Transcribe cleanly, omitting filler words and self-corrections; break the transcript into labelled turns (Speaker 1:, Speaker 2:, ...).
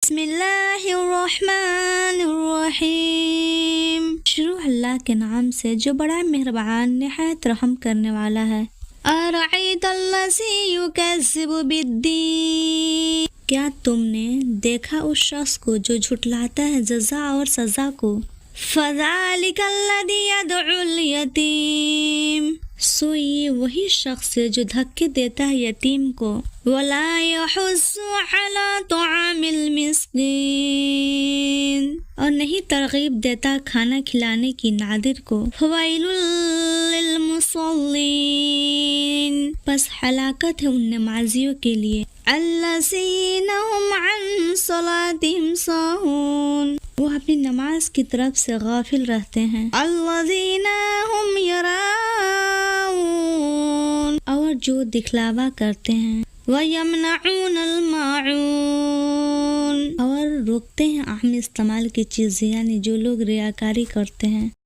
Speaker 1: بسم اللہ الرحمن الرحیم، شروع اللہ کے نام سے جو بڑا مہربان نہایت رحم کرنے والا ہے۔ ارأیت الذی یکذب بالدین، کیا تم نے دیکھا اس شخص کو جو جھٹلاتا ہے جزا اور سزا کو؟ فذلک الذی یدعو الیتیم، سو یہ وہی شخص ہے جو دھکے دیتا ہے یتیم کو۔ ولا یحض علی طعام المسکین، اور نہیں ترغیب دیتا کھانا کھلانے کی نادر کو۔ فویل للمصلین، پس ہلاکت ہے ان نمازیوں کے لیے۔ الذین هم عن صلاتهم ساہون، وہ اپنی نماز کی طرف سے غافل رہتے ہیں۔ الذین هم یراؤون، اور جو دکھلاوا کرتے ہیں۔ وَيَمْنَعُونَ الْمَاعُونَ، اور روکتے ہیں عام استعمال کی چیزیں، یعنی جو لوگ ریاکاری کرتے ہیں۔